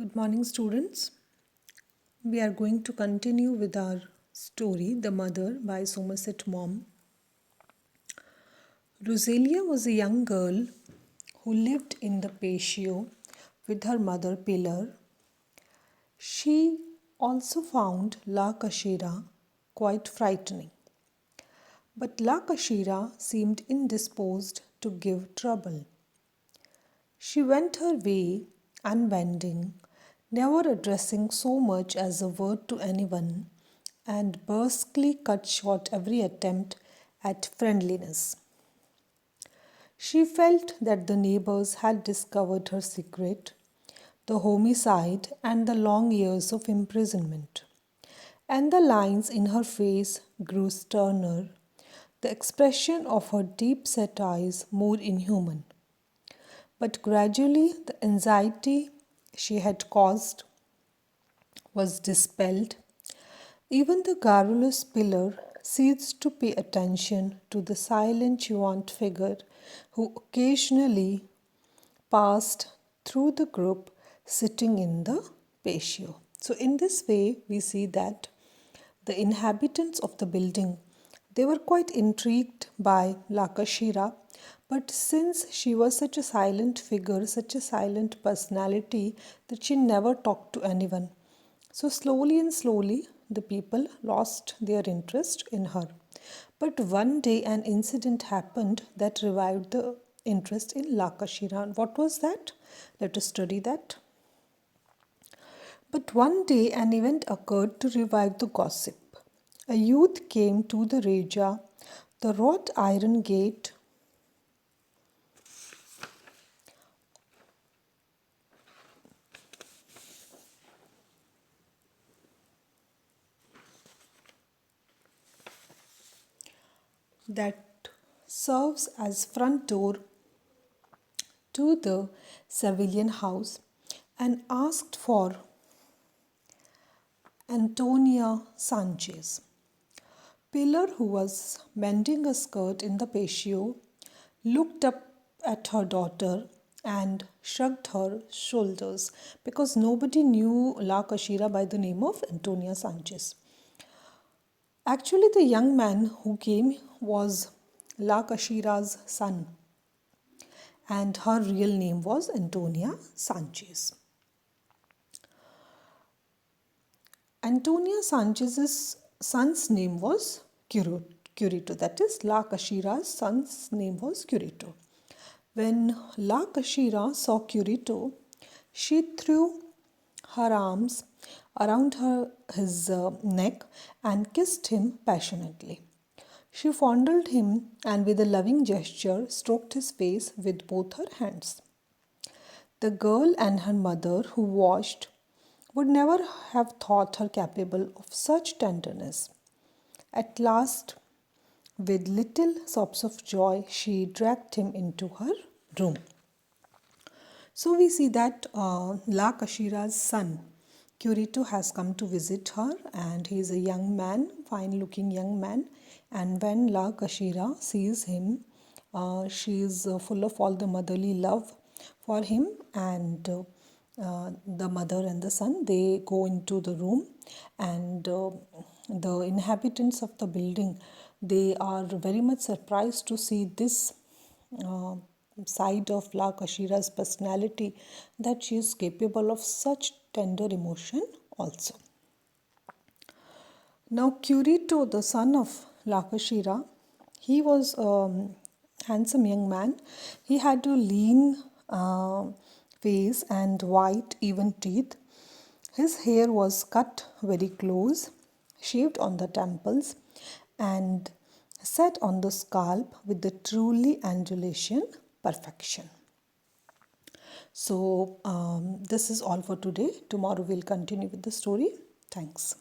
Good morning, students. We are going to continue with our story, The Mother by Somerset Maugham. Rosalia was a young girl who lived in the patio with her mother Pilar. She also found La Cachera quite frightening. But La Cachera seemed indisposed to give trouble. She went her way, unbending, never addressing so much as a word to anyone, and brusquely cut short every attempt at friendliness. She felt that the neighbors had discovered her secret, the homicide and the long years of imprisonment. And the lines in her face grew sterner, the expression of her deep set eyes more inhuman. But gradually the anxiety she had caused was dispelled. Even the garrulous Pillar ceased to pay attention to the silent Chouant figure who occasionally passed through the group sitting in the patio. So in this way we see that the inhabitants of the building, they were quite intrigued by La Cachera, but since she was such a silent figure, such a silent personality, that she never talked to anyone. So slowly and slowly, the people lost their interest in her. But one day, an incident happened that revived the interest in La Cachera. What was that? Let us study that. But one day, an event occurred to revive the gossip. A youth came to the Reja, the wrought iron gate that serves as front door to the Sevillian house, and asked for Antonia Sanchez. Pilar, who was mending a skirt in the patio, looked up at her daughter and shrugged her shoulders because nobody knew La Cachera by the name of Antonia Sanchez. Actually, the young man who came was La Cachera's son, and her real name was Antonia Sanchez. Antonia Sanchez's son's name was Curito. That is, La Cachera's son's name was Curito. When La Cachera saw Curito, she threw her arms around his neck and kissed him passionately. She fondled him and with a loving gesture stroked his face with both her hands. The girl and her mother, who watched, would never have thought her capable of such tenderness. At last, with little sobs of joy, she dragged him into her room. So we see that La Cachera's son, Curito, has come to visit her, and he is a young man, fine looking young man. And when La Cachera sees him, she is full of all the motherly love for him, and the mother and the son, they go into the room, and the inhabitants of the building, they are very much surprised to see this side of La Cachera's personality, that she is capable of such tender emotion also. Now Curito, the son of La Cachera, he was a handsome young man. He had a lean face and white even teeth. His hair was cut very close, shaved on the temples, and set on the scalp with the truly Andalusian perfection. So this is all for today. Tomorrow we'll continue with the story. Thanks.